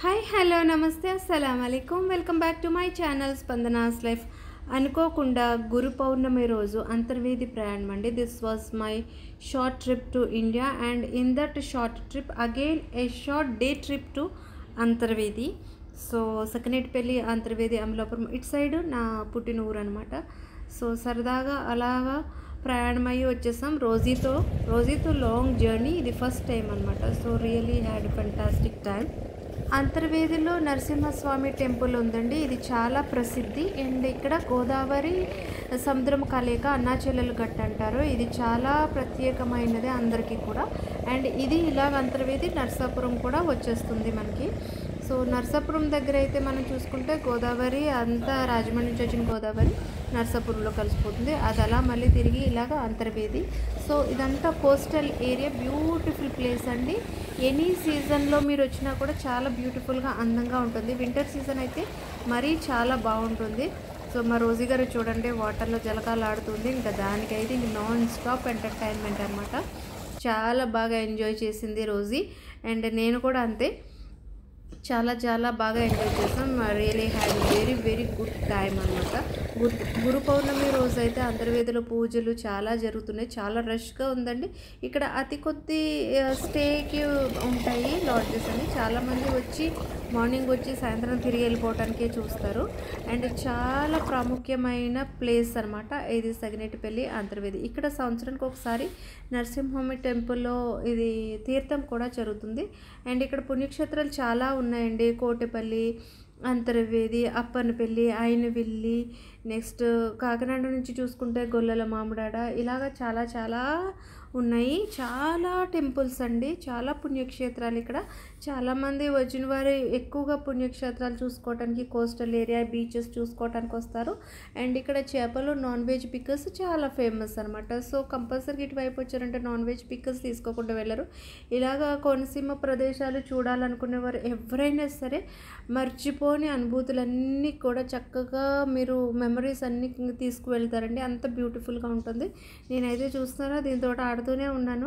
Hi hello నమస్తే అస్సలం అలైకుం welcome back to my channel Spandana's life. అనుకోకుండా గురు పౌర్ణమి రోజు అంతర్వేది ప్రయాణం అండి. This was my short trip to India and in that short trip again a short day trip to Antarvedi. So Sakhinetipalli Antarvedi Amalapuram ఇటు side నా పుట్టిన ఊరు అనమాట. సో సరదాగా అలాగా ప్రయాణమయ్యి వచ్చేసాం రోజీతో లాంగ్ జర్నీ. ఇది ఫస్ట్ టైం అనమాట. So really had fantastic time. అంతర్వేదిలో నరసింహస్వామి టెంపుల్ ఉందండి. ఇది చాలా ప్రసిద్ధి అండ్ ఇక్కడ గోదావరి సముద్రం కలయిక అన్నాచెల్లెలు గట్టు అంటారు. ఇది చాలా ప్రత్యేకమైనది అందరికీ కూడా. అండ్ ఇది ఇలాగ అంతర్వేది నరసాపురం కూడా వచ్చేస్తుంది మనకి. సో నరసాపురం దగ్గర అయితే మనం చూసుకుంటే గోదావరి అంతా రాజమండ్రి నుంచి వచ్చిన గోదావరి నరసాపురంలో కలిసిపోతుంది. అది అలా మళ్ళీ తిరిగి ఇలాగ అంతర్వేది. సో ఇదంతా కోస్టల్ ఏరియా, బ్యూటిఫుల్ ప్లేస్ అండి. ఎనీ సీజన్లో మీరు వచ్చినా కూడా చాలా బ్యూటిఫుల్గా అందంగా ఉంటుంది. వింటర్ సీజన్ అయితే మరీ చాలా బాగుంటుంది. సో మా రోజీ గారు చూడండి వాటర్లో జలకాలు ఆడుతుంది. ఇంకా దానికైతే ఇంక నాన్ స్టాప్ ఎంటర్టైన్మెంట్ అనమాట. చాలా బాగా ఎంజాయ్ చేసింది రోజీ అండ్ నేను కూడా అంతే. చాలా బాగా ఎంజాయ్ చేసాం. Really had very good time అనమాట. గురు పౌర్ణమి రోజు అయితే అంతర్వేదిలో పూజలు చాలా జరుగుతున్నాయి. చాలా రష్గా ఉందండి. ఇక్కడ అతి కొద్ది స్టేకి ఉంటాయి లాడ్జెస్ అని. చాలామంది వచ్చి మార్నింగ్ వచ్చి సాయంత్రం తిరిగి వెళ్ళిపోవటానికే చూస్తారు. అండ్ చాలా ప్రాముఖ్యమైన ప్లేస్ అనమాట ఇది సగినేటిపల్లి అంతర్వేది. ఇక్కడ సంవత్సరానికి ఒకసారి నరసింహస్వామి టెంపుల్లో ఇది తీర్థం కూడా జరుగుతుంది. అండ్ ఇక్కడ పుణ్యక్షేత్రాలు చాలా ఉన్నాయండి. కోటెపల్లి, అంతర్వేది, అప్పనపల్లి, అయినవిల్లి, నెక్స్ట్ కాకినాడ నుంచి చూసుకుంటే గొల్లల మామిడాడ, ఇలాగ చాలా ఉన్నాయి. చాలా టెంపుల్స్ అండి, చాలా పుణ్యక్షేత్రాలు. ఇక్కడ చాలామంది వచ్చిన వారు ఎక్కువగా పుణ్యక్షేత్రాలు చూసుకోవడానికి, కోస్టల్ ఏరియా బీచెస్ చూసుకోవడానికి వస్తారు. అండ్ ఇక్కడ చేపలు నాన్ వెజ్ పిక్కర్స్ చాలా ఫేమస్ అనమాట. సో కంపల్సరీ ఇటువైపు వచ్చారంటే నాన్ వెజ్ పిక్కర్స్ తీసుకోకుండా వెళ్ళరు. ఇలాగా కోనసీమ ప్రదేశాలు చూడాలనుకునేవారు ఎవరైనా సరే మర్చిపోని అనుభూతులన్నీ కూడా చక్కగా మీరు మెమరీస్ అన్నీ తీసుకువెళ్తారండి. అంత బ్యూటిఫుల్గా ఉంటుంది. నేనైతే చూస్తున్నారా దీంతో ఆడుతూనే ఉన్నాను.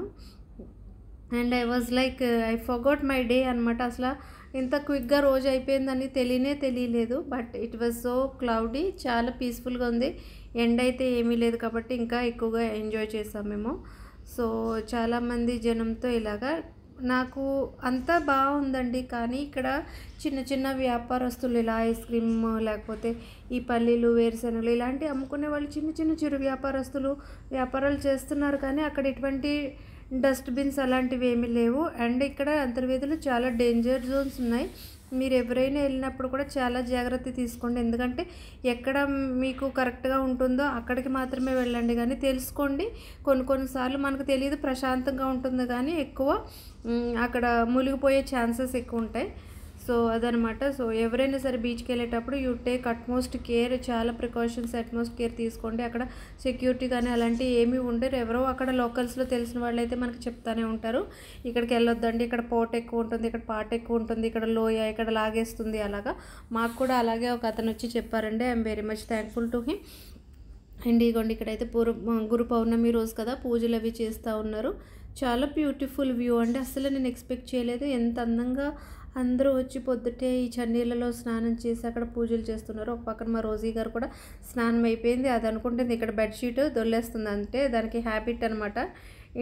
And I was like I forgot my day అనమాట. అసలు ఇంత క్విక్గా రోజు అయిపోయిందని తెలియలేదు. But it was so cloudy, చాలా పీస్ఫుల్గా ఉంది. ఎండ అయితే ఏమీ లేదు కాబట్టి ఇంకా ఎక్కువగా ఎంజాయ్ చేసాం మేము. సో చాలామంది జనంతో ఇలాగా నాకు అంతా బాగుందండి. కానీ ఇక్కడ చిన్న వ్యాపారస్తులు ఇలా ఐస్ క్రీమ్ లేకపోతే ఈ పల్లీలు, వేరుశెనగలు ఇలాంటివి అమ్ముకునే వాళ్ళు చిన్న చిరు వ్యాపారాలు చేస్తున్నారు. కానీ అక్కడ ఎటువంటి డస్ట్బిన్స్ అలాంటివి ఏమీ లేవు. అండ్ ఇక్కడ అంతర్వేదిలో చాలా డేంజర్ జోన్స్ ఉన్నాయి. మీరు ఎవరైనా వెళ్ళినప్పుడు కూడా చాలా జాగ్రత్త తీసుకోండి. ఎందుకంటే ఎక్కడ మీకు కరెక్ట్గా ఉంటుందో అక్కడికి మాత్రమే వెళ్ళండి. కానీ తెలుసుకోండి, కొన్నిసార్లు మనకు తెలియదు ప్రశాంతంగా ఉంటుంది కానీ ఎక్కువ అక్కడ మునిగిపోయే ఛాన్సెస్ ఎక్కువ ఉంటాయి. సో అదనమాట. సో ఎవరైనా సరే బీచ్కి వెళ్ళేటప్పుడు యూ టేక్ అట్మోస్ట్ కేర్, చాలా ప్రికాషన్స్ అట్మోస్ట్ కేర్ తీసుకోండి. అక్కడ సెక్యూరిటీ కానీ అలాంటివి ఏమీ ఉండరు. ఎవరో అక్కడ లోకల్స్లో తెలిసిన వాళ్ళు అయితే మనకు చెప్తానే ఉంటారు, ఇక్కడికి వెళ్ళొద్దండి, ఇక్కడ పోట ఎక్కువ ఉంటుంది, ఇక్కడ పాట ఎక్కువ ఉంటుంది, ఇక్కడ లోయ, ఇక్కడ లాగేస్తుంది. అలాగా మాకు కూడా అలాగే ఒక అతను వచ్చి చెప్పారండి. I'm very much thankful to him. And ఇగోండి ఇక్కడైతే గురు పౌర్ణమి రోజు కదా పూజలు అవి చేస్తూ ఉన్నారు. చాలా బ్యూటిఫుల్ వ్యూ అండి. అసలు నేను ఎక్స్పెక్ట్ చేయలేదు ఎంత అందంగా అందరూ వచ్చి పొద్దుటే ఈ చన్నీళ్ళలో స్నానం చేసి అక్కడ పూజలు చేస్తున్నారు. ఒక పక్కన మా రోజీ గారు కూడా స్నానం అయిపోయింది. అది అనుకుంటుంది ఇక్కడ బెడ్షీట్ దొల్లేస్తుంది, అంటే దానికి హ్యాబిట్ అనమాట.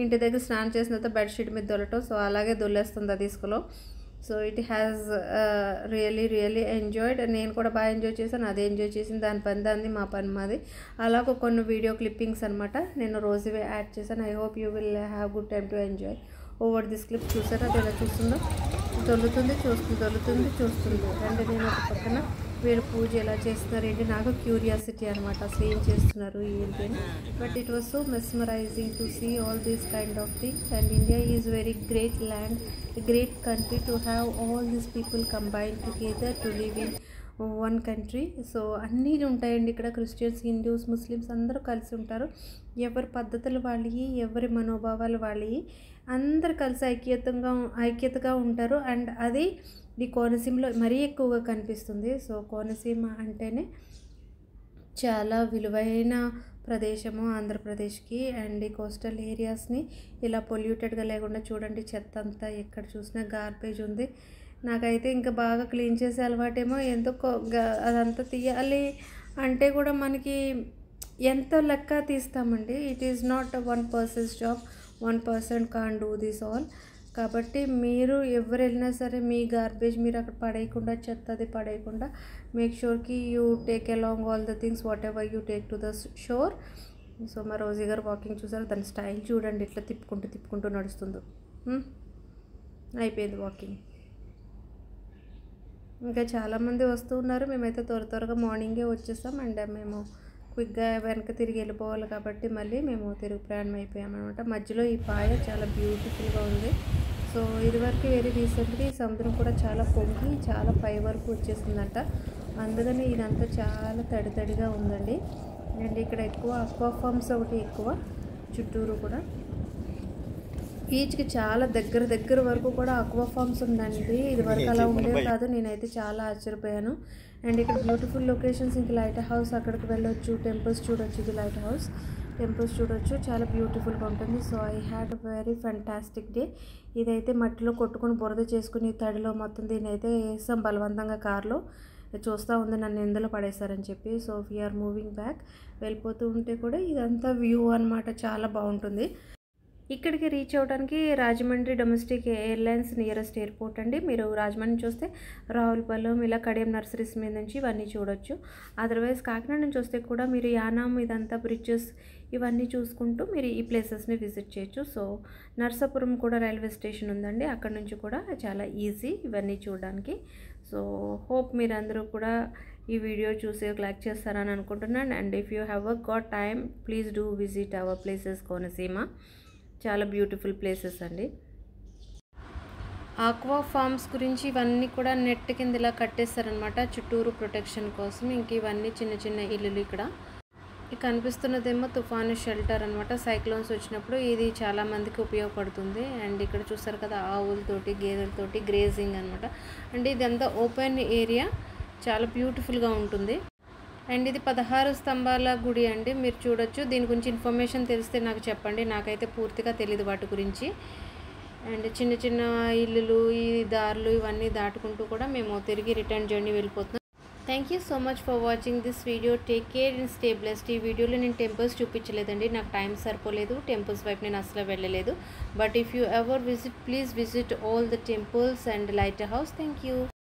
ఇంటి దగ్గర స్నానం చేసిన తర్వాత బెడ్షీట్ మీద దొల్లటం. సో అలాగే దొల్లేస్తుంది అది ఇసుకలో. So it has really enjoyed. నేను కూడా బాగా ఎంజాయ్ చేశాను, అదే ఎంజాయ్ చేసింది. దాని పని దాన్ని, మా పని మాది. అలాగ కొన్ని వీడియో క్లిప్పింగ్స్ అనమాట నేను రోజువే యాడ్ చేశాను. I hope you will have good time to enjoy over this clip. చూసారా అది ఎలా చూస్తుందో, దొల్లుతుంది చూస్తుంది. అండ్ నేను ఒక పక్కన వీళ్ళు పూజ ఎలా చేస్తున్నారు ఏంటి నాకు క్యూరియాసిటీ అనమాట, అసలు ఏం చేస్తున్నారు ఏంటి అని. But it was so mesmerising to see all these kind of things. And India is very great land, great country to have all these people combine together to live in one country. So అన్నీ ఉంటాయండి ఇక్కడ. Christians, Hindus, Muslims అందరూ కలిసి ఉంటారు. ఎవరి పద్ధతులు వాళ్ళవి, ఎవరి మనోభావాలు వాళ్ళవి, అందరు కలిసి ఐక్యతగా ఉంటారు. అండ్ అది ఈ కోనసీమలో మరీ ఎక్కువగా కనిపిస్తుంది. సో కోనసీమ అంటేనే చాలా విలువైన ప్రదేశము ఆంధ్రప్రదేశ్కి. అండ్ ఈ కోస్టల్ ఏరియాస్ని ఇలా పొల్యూటెడ్గా లేకుండా చూడండి. చెత్త అంతా ఎక్కడ చూసినా గార్బేజ్ ఉంది. నాకైతే ఇంకా బాగా క్లీన్ చేసే అలవాటేమో ఎందుకో అదంతా తీయాలి అంటే కూడా మనకి ఎంత లెక్క తీస్తామండి. It is not one person's job, one person can do this all. కాబట్టి మీరు ఎవరు వెళ్ళినా సరే మీ గార్బేజ్ మీరు అక్కడ పడేయకుండా, చెత్త అది పడేయకుండా మేక్ షూర్కి you take along all the things whatever you take to the shore. So మా రోజీ గారు వాకింగ్ చూసారు, దాని స్టైల్ చూడండి ఎట్లా తిప్పుకుంటూ నడుస్తుందో. అయిపోయింది వాకింగ్. ఇంకా చాలామంది వస్తూ ఉన్నారు. మేమైతే త్వరగా మార్నింగే వచ్చేస్తాం అండ్ మేము క్విక్గా వెనక తిరిగి వెళ్ళిపోవాలి కాబట్టి మళ్ళీ మేము తిరుగు ప్రయాణం అయిపోయామన్నమాట. మధ్యలో ఈ పాయ చాలా బ్యూటిఫుల్గా ఉంది. సో ఇదివరకు వెరీ రీసెంట్గా ఈ సముద్రం కూడా చాలా పొంగి చాలా పై వరకు వచ్చేసిందంట. అందుకని ఇదంతా చాలా తడిగా ఉందండి. అండ్ ఇక్కడ ఎక్కువ అక్వా ఫార్మ్స్ ఒకటి ఎక్కువ చుట్టూరు కూడా. బీచ్కి చాలా దగ్గర వరకు కూడా అక్వా ఫార్మ్స్ ఉందండి. ఇది వరకు అలా ఉండేది కాదు. నేనైతే చాలా ఆశ్చర్యపోయాను. అండ్ ఇక్కడ బ్యూటిఫుల్ లొకేషన్స్, ఇంక లైట్ హౌస్ అక్కడికి వెళ్ళొచ్చు, టెంపుల్స్ చూడొచ్చు. ఇది లైట్ హౌస్, టెంపుల్స్ చూడొచ్చు, చాలా బ్యూటిఫుల్గా ఉంటుంది. So I had very fantastic day. ఇదైతే మట్టిలో కొట్టుకుని బురద చేసుకుని తడిలో మొత్తం దీన్ని అయితే వేసాం బలవంతంగా కార్లో. చూస్తూ ఉంది నన్ను ఎందులో పడేశారని చెప్పి. So we are moving back. వెళ్ళిపోతూ ఉంటే కూడా ఇదంతా వ్యూ అనమాట, చాలా బాగుంటుంది. ఇక్కడికి రీచ్ అవ్వడానికి Rajahmundry domestic airlines nearest airport అండి. మీరు రాజమండ్రి చూస్తే రావులపాలెం ఇలా కడియం నర్సరీస్ మీద నుంచి ఇవన్నీ చూడొచ్చు. అదర్వైజ్ కాకినాడ నుంచి వస్తే కూడా మీరు యానాం ఇదంతా బ్రిడ్జెస్ ఇవన్నీ చూసుకుంటూ మీరు ఈ ప్లేసెస్ని విజిట్ చేయొచ్చు. సో నర్సాపురం కూడా రైల్వే స్టేషన్ ఉందండి, అక్కడ నుంచి కూడా చాలా ఈజీ ఇవన్నీ చూడడానికి. సో హోప్ మీరందరూ కూడా ఈ వీడియో చూసి లైక్ చేస్తారని అనుకుంటున్నాను. And if you have got time please do visit our places Konaseema. చాలా బ్యూటిఫుల్ ప్లేసెస్ అండి. ఆక్వా ఫార్మ్స్ గురించి ఇవన్నీ కూడా నెట్ కింద ఇలా కట్టేస్తారనమాట చుట్టూరు ప్రొటెక్షన్ కోసం. ఇంక ఇవన్నీ చిన్న ఇల్లులు. ఇక్కడ కనిపిస్తున్నదేమో తుఫాను షెల్టర్ అనమాట. సైక్లోన్స్ వచ్చినప్పుడు ఇది చాలా మందికి ఉపయోగపడుతుంది. అండ్ ఇక్కడ చూస్తారు కదా ఆవులతోటి గేదెలతోటి గ్రేజింగ్ అనమాట. అండ్ ఇదంతా ఓపెన్ ఏరియా, చాలా బ్యూటిఫుల్గా ఉంటుంది. అండ్ ఇది 16 స్తంభాల గుడి అండి, మీరు చూడొచ్చు. దీని గురించి ఇన్ఫర్మేషన్ తెలిస్తే నాకు చెప్పండి, నాకైతే పూర్తిగా తెలియదు వాటి గురించి. అండ్ చిన్న ఇల్లులు, ఈ దారులు ఇవన్నీ దాటుకుంటూ కూడా మేము తిరిగి రిటర్న్ జర్నీ వెళ్ళిపోతున్నాం. Thank you so much for watching this video. Take care and stay blessed. ఈ వీడియోలో నేను టెంపుల్స్ చూపించలేదండి, నాకు టైం సరిపోలేదు. టెంపుల్స్ వైపు నేను అసలు వెళ్ళలేదు. But if you ever visit please visit all the temples and light house. Thank you.